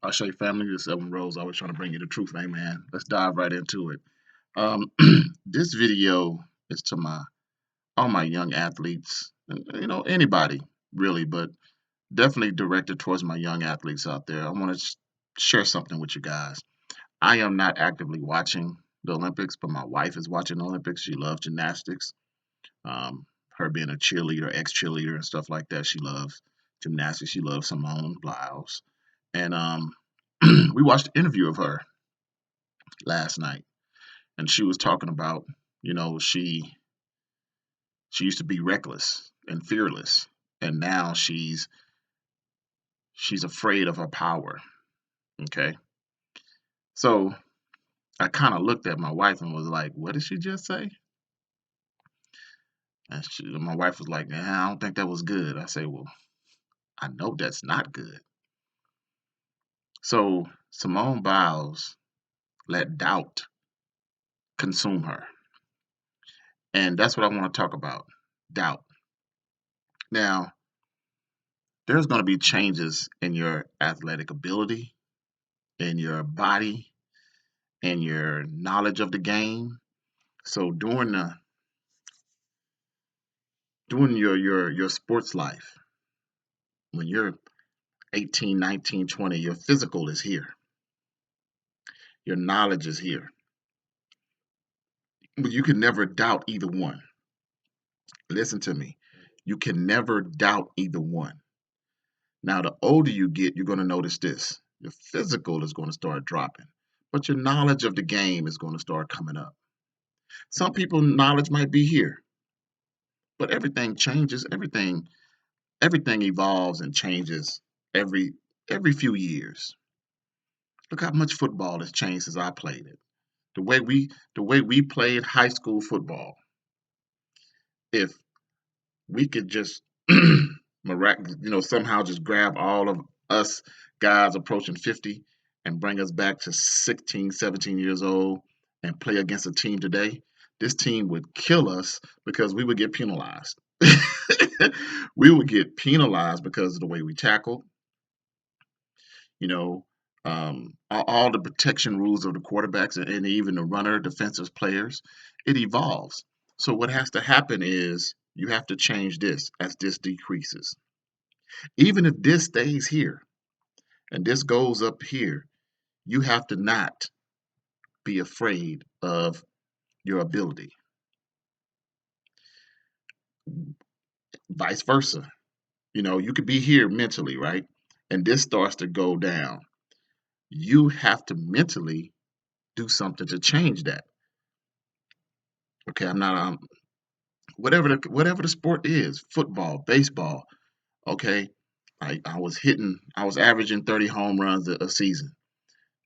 I'll show you family. The seven rows. Always trying to bring you the truth, man. Let's dive right into it. This video is to my all my young athletes, and anybody really, but definitely directed towards my young athletes out there. I want to share something with you guys. I am not actively watching the Olympics, but my wife is watching the Olympics. She loves gymnastics. Her being a cheerleader, ex-cheerleader, and stuff like that. She loves gymnastics. She loves Simone Biles, and we watched an interview of her last night, and she was talking about, she used to be reckless and fearless, and now she's afraid of her power. Okay, so I kind of looked at my wife and was like, "What did she just say?" And my wife was like, "I don't think that was good." I say, "Well, I know that's not good." So Simone Biles let doubt consume her, and that's what I want to talk about: doubt. Now, there's going to be changes in your athletic ability, in your body, in your knowledge of the game. So during your sports life, when you're 18, 19, 20, your physical is here. Your knowledge is here. But you can never doubt either one. Listen to me. You can never doubt either one. Now, the older you get, you're going to notice this. Your physical is going to start dropping, but your knowledge of the game is going to start coming up. Some people knowledge might be here, but everything changes. Everything evolves and changes every every few years. Look how much football has changed since I played it. The way we played high school football. If we could just somehow just grab all of us guys approaching 50 and bring us back to 16, 17 years old and play against a team today, this team would kill us because we would get penalized. We would get penalized because of the way we tackled, you know, all the protection rules of the quarterbacks and even the runner, defensive players. It evolves. So what has to happen is you have to change this as this decreases. Even if this stays here and this goes up here, you have to not be afraid of your ability. Vice versa. You could be here mentally, right? And this starts to go down. You have to mentally do something to change that. Okay, I'm not whatever the sport is, football, baseball. Okay, I was averaging 30 home runs a season.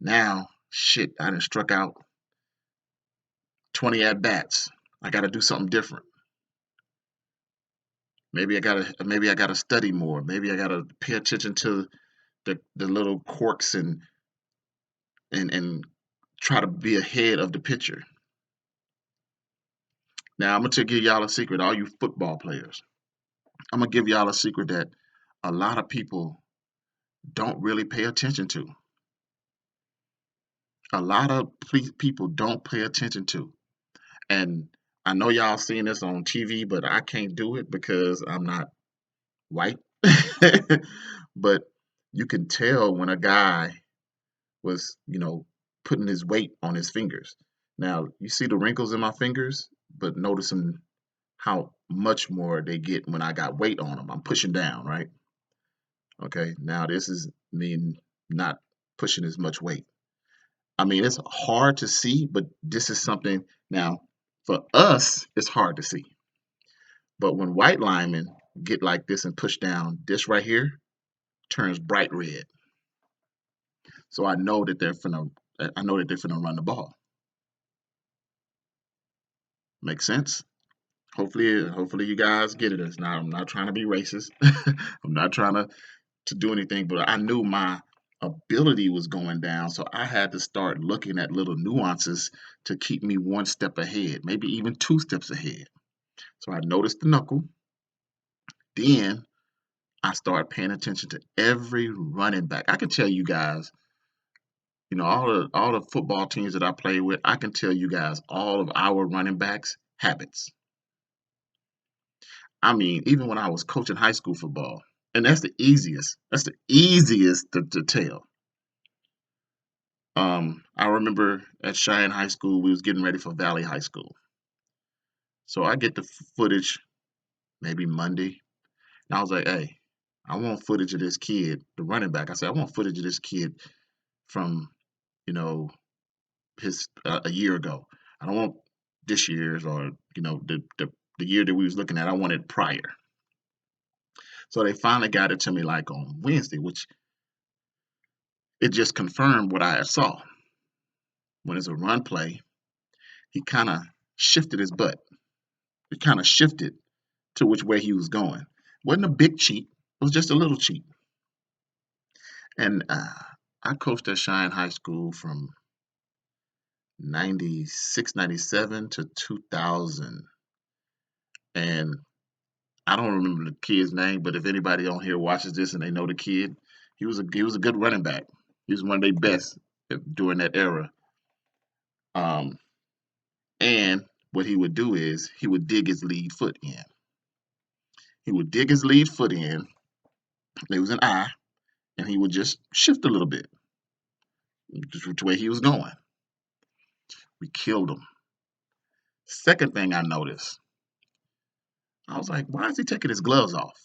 Now, shit, I done struck out 20 at bats. I got to do something different. Maybe I gotta study more. Maybe I gotta pay attention to the little quirks and try to be ahead of the pitcher. Now I'm gonna give y'all a secret, all you football players. I'm gonna give y'all a secret that a lot of people don't really pay attention to. A lot of people don't pay attention to. And I know y'all seen this on TV, but I can't do it because I'm not white. But you can tell when a guy was, putting his weight on his fingers. Now, you see the wrinkles in my fingers, but noticing how much more they get when I got weight on them. I'm pushing down, right? Okay, now this is me not pushing as much weight. I mean, it's hard to see, but this is something now for us, it's hard to see. But when white linemen get like this and push down, this right here turns bright red. So I know that they're finna run the ball. Make sense? Hopefully you guys get it. It's not I'm not trying to be racist. I'm not trying to do anything, but I knew my ability was going down, so I had to start looking at little nuances to keep me one step ahead, maybe even two steps ahead. So I noticed the knuckle. Then I started paying attention to every running back. I can tell you guys All the football teams that I play with, I can tell you guys all of our running backs habits. I mean, even when I was coaching high school football, and that's the easiest. That's the easiest to tell. I remember at Cheyenne High School, we was getting ready for Valley High School. So I get the footage maybe Monday, and I was like, "Hey, I want footage of this kid, the running back." I said, "I want footage of this kid from, you know, his a year ago. I don't want this year's or the year that we was looking at. I wanted prior." So they finally got it to me like on Wednesday, which it just confirmed what I had saw. When it's a run play, he kind of shifted his butt. He kind of shifted to which way he was going. Wasn't a big cheat. It was just a little cheat. And I coached at Cheyenne High School from 96, 97 to 2000. And I don't remember the kid's name, but if anybody on here watches this and they know the kid, he was a good running back. He was one of their best during that era. Um, and what he would do is he would dig his lead foot in. He would dig his lead foot in. There was an eye, and he would just shift a little bit, just which way he was going. We killed him. Second thing I noticed, I was like, why is he taking his gloves off?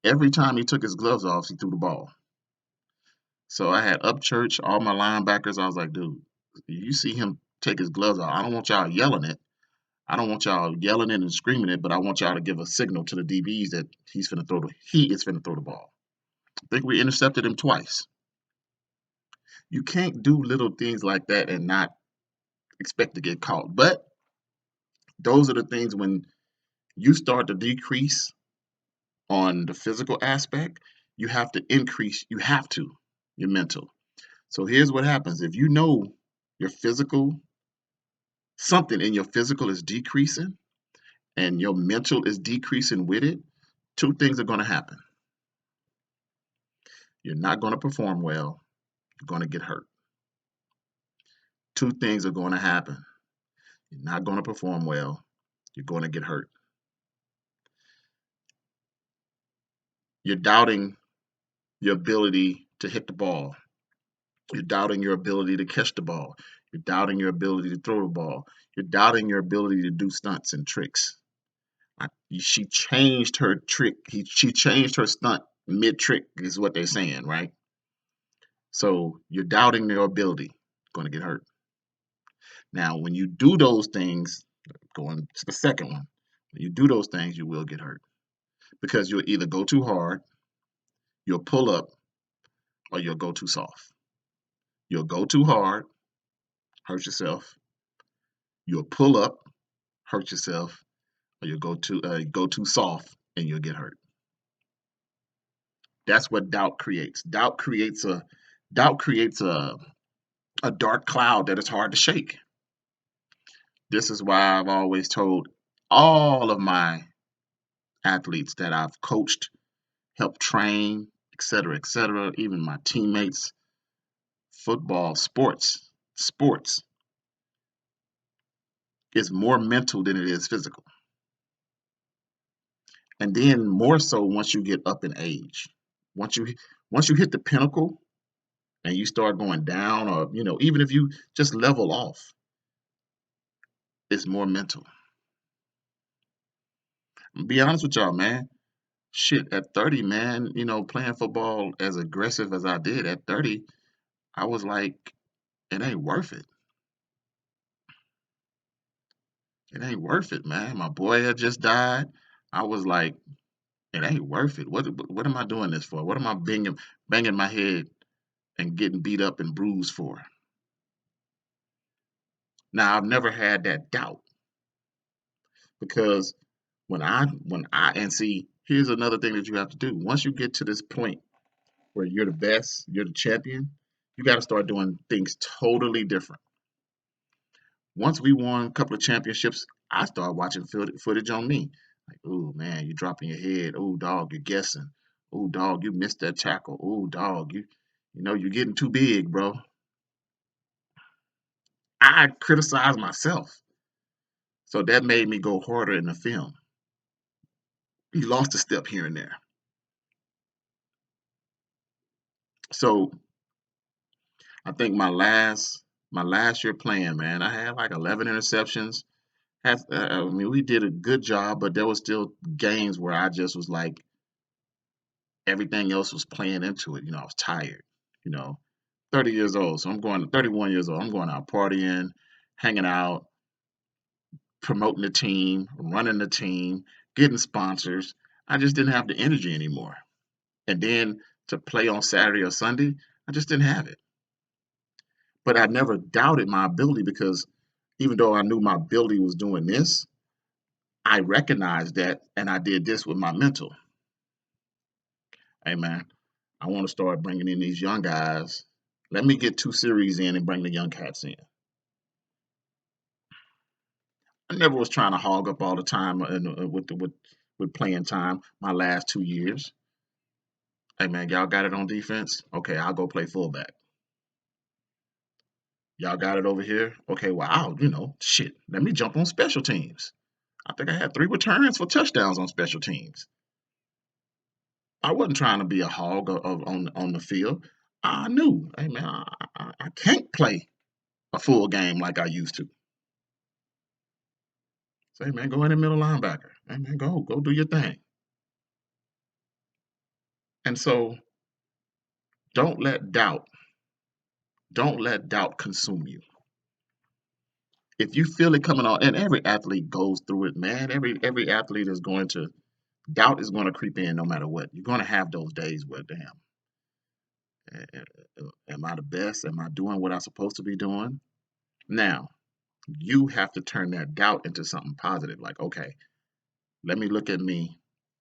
Every time he took his gloves off, he threw the ball. So I had up church, all my linebackers. I was like, dude, you see him take his gloves off. I don't want y'all yelling it. I don't want y'all yelling it and screaming it, but I want y'all to give a signal to the DBs that he is finna throw the ball. I think we intercepted him twice. You can't do little things like that and not expect to get caught. But those are the things when you start to decrease on the physical aspect, you have to increase, your mental. So here's what happens. If you know your physical, something in your physical is decreasing and your mental is decreasing with it, two things are going to happen. You're not going to perform well, you're going to get hurt. Two things are going to happen. You're not going to perform well, you're going to get hurt. You're doubting your ability to hit the ball. You're doubting your ability to catch the ball. You're doubting your ability to throw the ball. You're doubting your ability to do stunts and tricks. She changed her trick. She changed her stunt mid trick, is what they're saying, right? So you're doubting your ability. Going to get hurt. Now, when you do those things, going to the second one, when you do those things, you will get hurt because you'll either go too hard, you'll pull up, or you'll go too soft. You'll go too hard, hurt yourself. You'll pull up, hurt yourself, or you'll go too soft and you'll get hurt. That's what doubt creates. Doubt creates a dark cloud that is hard to shake. This is why I've always told all of my athletes that I've coached, helped train, etc., even my teammates, football, sports is more mental than it is physical. And then more so once you get up in age. Once you once you hit the pinnacle and you start going down or even if you just level off, it's more mental. Be honest with y'all, man. Shit, at 30, man, playing football as aggressive as I did at 30, I was like, it ain't worth it. It ain't worth it, man. My boy had just died. I was like, it ain't worth it. What am I doing this for? What am I banging my head and getting beat up and bruised for? Now I've never had that doubt because and see, here's another thing that you have to do. Once you get to this point where you're the best, you're the champion, you got to start doing things totally different. Once we won a couple of championships, I started watching footage on me. Like, oh man, you dropping your head. Oh dog, you're guessing. Oh dog, you missed that tackle. Oh dog, You're getting too big, bro. I criticized myself. So that made me go harder in the film. You lost a step here and there. So I think my last year playing, man, I had like 11 interceptions. I mean, we did a good job, but there was still games where I just was like everything else was playing into it. I was tired. You know, 30 years old, so I'm going to 31 years old. I'm going out partying, hanging out, promoting the team, running the team, getting sponsors. I just didn't have the energy anymore. And then to play on Saturday or Sunday, I just didn't have it. But I never doubted my ability because even though I knew my ability was doing this, I recognized that and I did this with my mental. Hey man, I want to start bringing in these young guys. Let me get 2 series in and bring the young cats in. I never was trying to hog up all the time with playing time. My last 2 years, hey man, y'all got it on defense. Okay, I'll go play fullback. Y'all got it over here. Okay, well, shit. Let me jump on special teams. I think I had 3 returns for touchdowns on special teams. I wasn't trying to be a hog on the field. I knew, hey man, I can't play a full game like I used to. Say, man, go in the middle linebacker. Hey man, go do your thing. And so don't let doubt, don't let doubt consume you. If you feel it coming on, and every athlete goes through it, man. Every athlete is going to doubt is going to creep in no matter what. You're going to have those days where, damn, am I the best? Am I doing what I'm supposed to be doing? Now, you have to turn that doubt into something positive. Like, okay, let me look at me.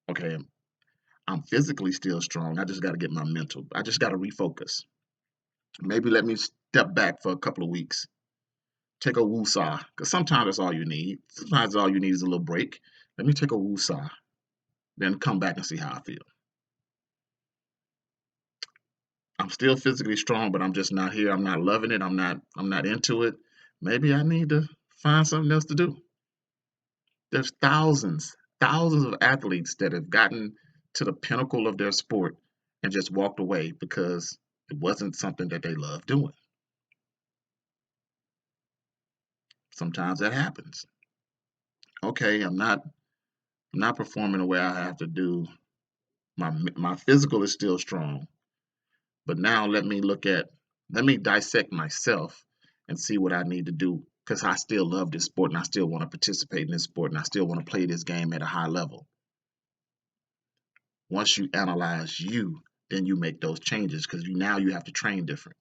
Okay, I'm physically still strong. I just got to get my mental. I just got to refocus. Maybe let me step back for a couple of weeks. Take a woosah, because sometimes that's all you need. Sometimes all you need is a little break. Let me take a woosah, then come back and see how I feel. I'm still physically strong, but I'm just not here. I'm not loving it. I'm not into it. Maybe I need to find something else to do. There's thousands of athletes that have gotten to the pinnacle of their sport and just walked away because it wasn't something that they love doing. Sometimes that happens. Okay, I'm not performing the way I have to do. My physical is still strong, but now let me dissect myself and see what I need to do because I still love this sport and I still want to participate in this sport and I still want to play this game at a high level. Once you analyze you, then you make those changes because you have to train different.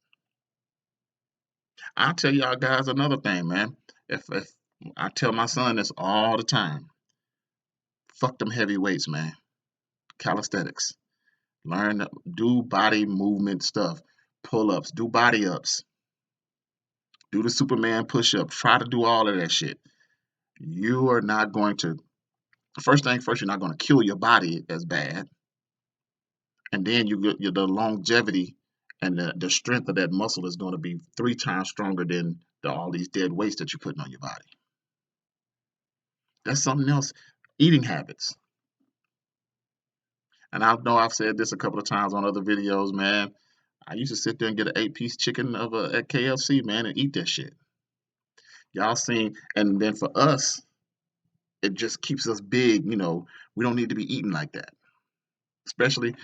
I'll tell y'all guys another thing, man. If I tell my son this all the time, fuck them heavy weights, man. Calisthenics. Learn do body movement stuff. Pull ups, do body ups, do the Superman push up. Try to do all of that shit. You are not going to, first thing first, you're not going to kill your body as bad. And then the longevity and the strength of that muscle is going to be 3 times stronger than all these dead weights that you're putting on your body. That's something else. Eating habits. And I know I've said this a couple of times on other videos, man. I used to sit there and get an 8-piece chicken at KFC, man, and eat that shit. Y'all seen, and then for us, it just keeps us big. We don't need to be eating like that. Especially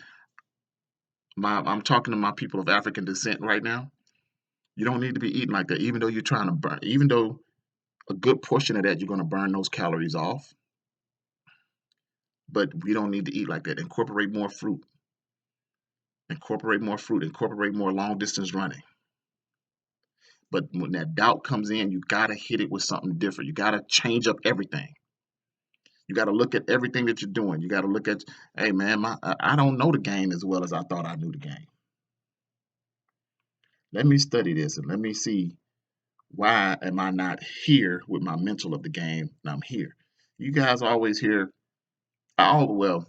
I'm talking to my people of African descent right now. You don't need to be eating like that, even though you're trying to burn, even though a good portion of that you're going to burn those calories off. But we don't need to eat like that. Incorporate more long distance running. But when that doubt comes in, you got to hit it with something different. You got to change up everything. You got to look at everything that you're doing. You got to look at, hey man, I don't know the game as well as I thought I knew the game. Let me study this and let me see why am I not here with my mental of the game and I'm here. You guys always hear, well,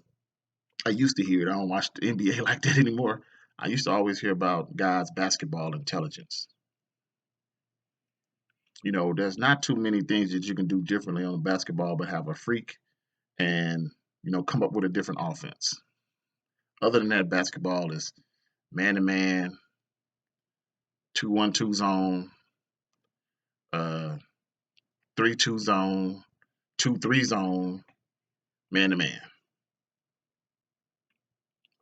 I used to hear it. I don't watch the NBA like that anymore. I used to always hear about God's basketball intelligence. There's not too many things that you can do differently on a basketball, but have a freak and come up with a different offense. Other than that, basketball is man to man, 2-1-2 zone, uh, 3-2 zone, 2-3 zone, man to man.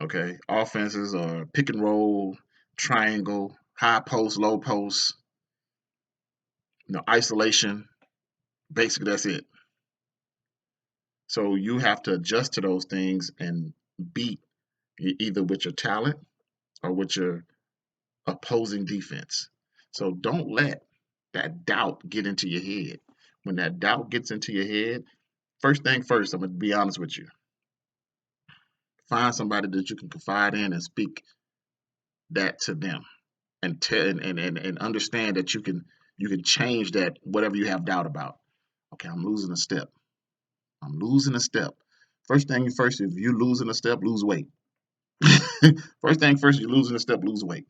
Okay, offenses are pick and roll, triangle, high post, low post, isolation. Basically, that's it. So you have to adjust to those things and beat either with your talent or with your opposing defense. So don't let that doubt get into your head. When that doubt gets into your head, first thing first, I'm gonna be honest with you. Find somebody that you can confide in and speak that to them, and tell and understand that you can change that whatever you have doubt about. Okay, I'm losing a step. I'm losing a step. First thing first, if you're losing a step, lose weight. First thing first, you're losing a step, lose weight.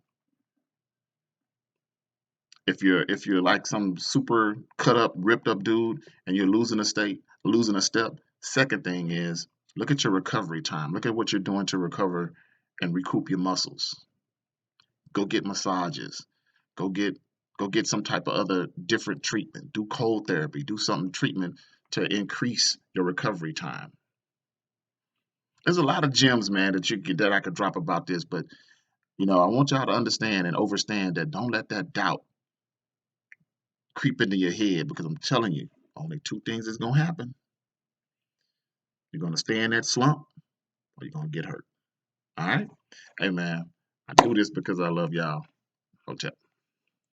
If you're like some super cut up, ripped up dude and you're losing a step, second thing is look at your recovery time. Look at what you're doing to recover and recoup your muscles. Go get massages. Go get go get some type of other different treatment. Do cold therapy. Do some treatment to increase your recovery time. There's a lot of gems, man, that I could drop about this, but I want y'all to understand and overstand that don't let that doubt creep into your head, because I'm telling you, only two things is gonna happen. You're gonna stay in that slump or you're gonna get hurt. All right? Hey man, I do this because I love y'all. Hotel.